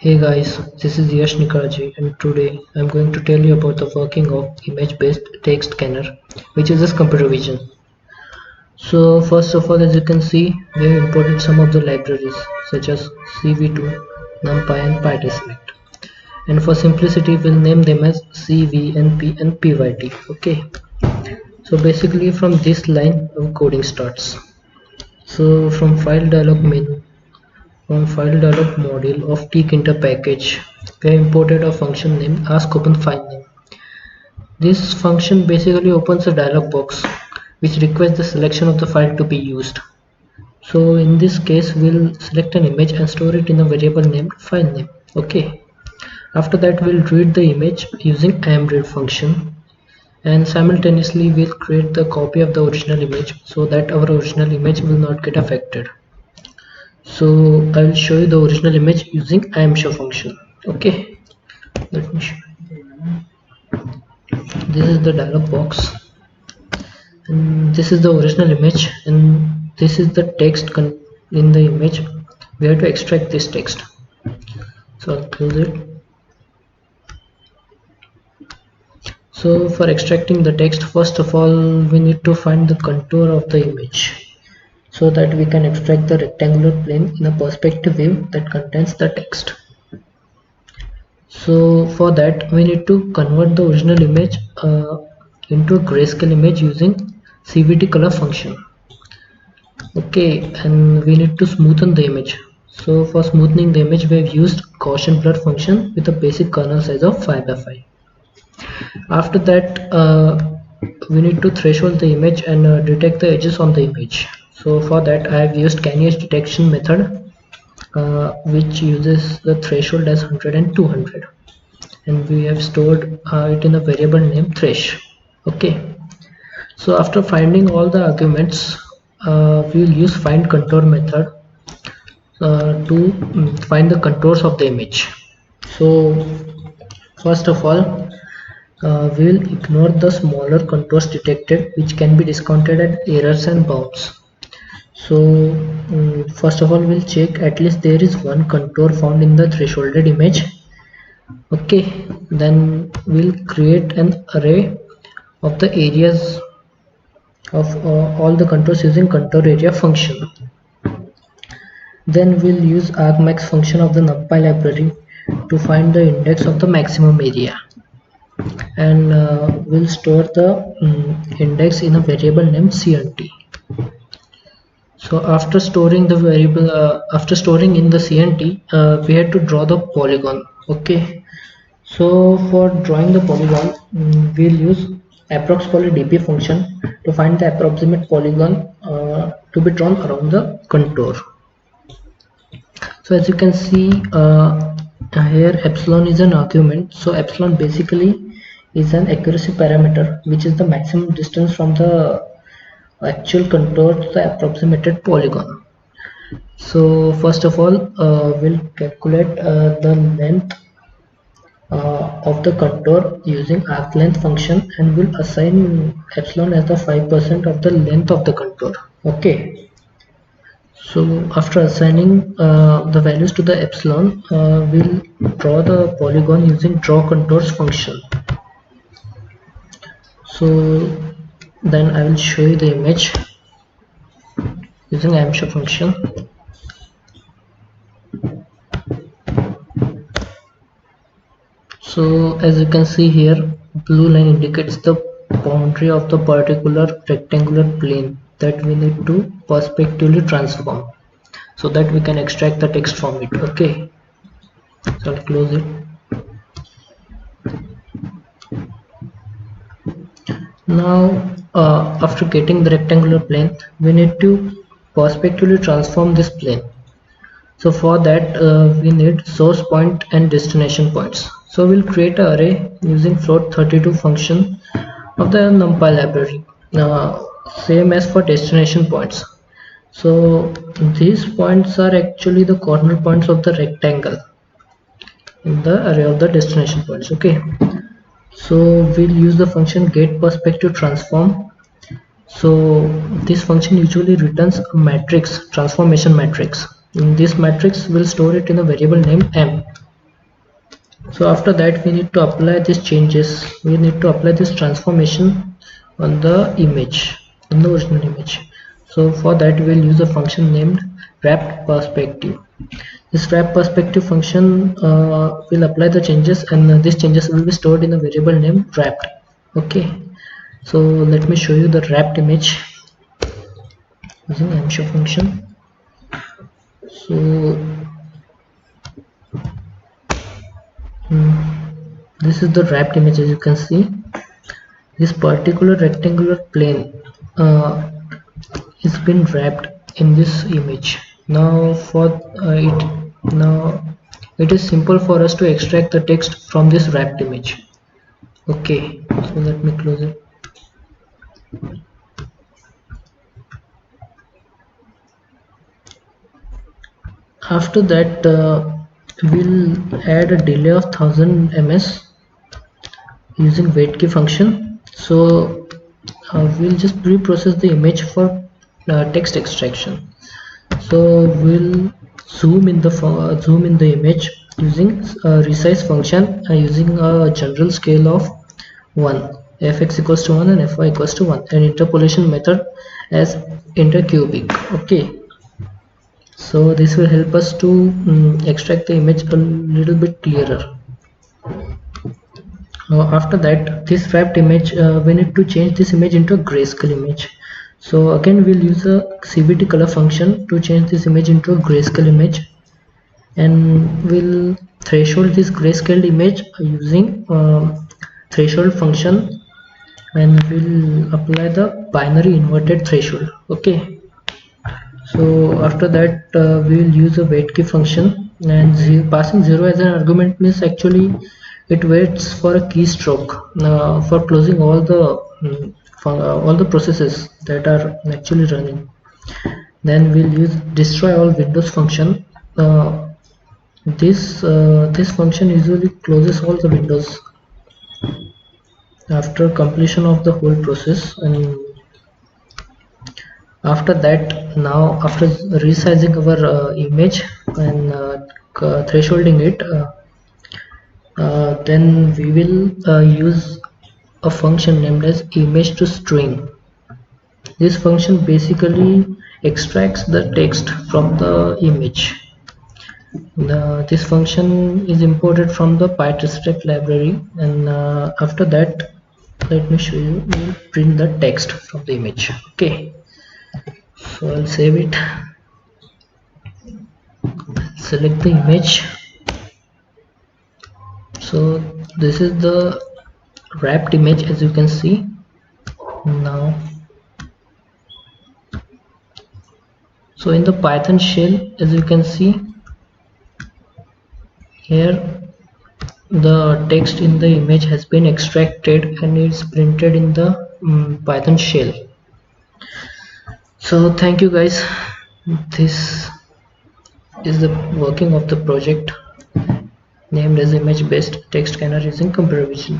Hey guys, this is Yash Nikaraji and today I'm going to tell you about the working of image-based text scanner, which uses computer vision. So first of all, as you can see, we have imported some of the libraries such as CV2, NumPy and PyTestNet. And for simplicity, we'll name them as CVNP and PYT. Okay. So basically from this line, our coding starts. So from file dialog menu, from file dialog module of tkinter package, we have imported a function named askOpenFileName. This function basically opens a dialog box which requests the selection of the file to be used. So in this case, we'll select an image and store it in a variable named filename. Okay. After that, we'll read the image using imread function, and simultaneously we'll create the copy of the original image so that our original image will not get affected. So I will show you the original image using imshow function. Okay, let me show you. This is the dialog box, and this is the original image, and this is the text in the image. We have to extract this text, so I'll close it. So for extracting the text, first of all we need to find the contour of the image so that we can extract the rectangular plane in a perspective view that contains the text. So for that we need to convert the original image into a grayscale image using CVT color function. Okay, and we need to smoothen the image. So for smoothening the image we have used Gaussian blur function with a basic kernel size of 5 by 5. After that we need to threshold the image and detect the edges on the image. So for that I have used CAN edge detection method which uses the threshold as 100 and 200, and we have stored it in a variable named thresh. Okay, so after finding all the arguments, we will use find contour method to find the contours of the image. So first of all, we will ignore the smaller contours detected, which can be discounted at errors and bounds. So first of all, we'll check at least there is one contour found in the thresholded image. Okay, then we'll create an array of the areas of all the contours using contour area function. Then we'll use argmax function of the numpy library to find the index of the maximum area, and we'll store the index in a variable named cnt. So after storing the variable after storing in the cnt, we had to draw the polygon. Okay, so for drawing the polygon, we'll use approx_poly_dp function to find the approximate polygon to be drawn around the contour. So as you can see here, epsilon is an argument. So epsilon basically is an accuracy parameter, which is the maximum distance from the actual contour to the approximated polygon. So first of all, we'll calculate the length of the contour using arclength function, and we'll assign epsilon as the 5% of the length of the contour. Okay, so after assigning the values to the epsilon, we'll draw the polygon using draw contours function. So then I will show you the image using imshow function. So as you can see here, blue line indicates the boundary of the particular rectangular plane that we need to perspectively transform so that we can extract the text from it. Okay, so I'll close it. Now after getting the rectangular plane, we need to perspectively transform this plane. So for that we need source point and destination points. So we'll create an array using float32 function of the numpy library, same as for destination points. So these points are actually the corner points of the rectangle in the array of the destination points. Okay, so we'll use the function getPerspectiveTransform. So this function usually returns a matrix, transformation matrix. In this matrix we'll store it in a variable named m. So after that we need to apply these changes, we need to apply this transformation on the image, on the original image. So for that we'll use a function named wrapped perspective. This wrap perspective function will apply the changes, and these changes will be stored in a variable named wrapped. Okay, so let me show you the wrapped image using mshow function. So this is the wrapped image. As you can see, this particular rectangular plane is been wrapped in this image. Now for it is simple for us to extract the text from this wrapped image. Okay, so let me close it. After that we'll add a delay of 1000 ms using wait key function. So we'll just pre-process the image for text extraction. So we'll zoom in the image using resize function using a general scale of 1, fx equals to 1 and fy equals to 1, and interpolation method as intercubic. Okay, so this will help us to extract the image a little bit clearer. After that, this wrapped image, we need to change this image into a grayscale image. So again we'll use a CVT color function to change this image into a grayscale image, and we'll threshold this grayscale image using threshold function, and we'll apply the binary inverted threshold. Okay, so after that we'll use a wait key function, and passing 0 as an argument means actually it waits for a keystroke for closing all the processes that are actually running. Then we'll use destroy all windows function. This function usually closes all the windows after completion of the whole process. And after that, now after resizing our image and thresholding it, then we will use a function named as image to string. This function basically extracts the text from the image. This function is imported from the PyTestRef library, and after that, let me show you. We will print the text from the image. Okay, so I'll save it, select the image. So this is the wrapped image, as you can see. Now, so in the Python shell, as you can see here, the text in the image has been extracted and it's printed in the Python shell. So thank you guys. This is the working of the project named as image based text scanner using computer vision.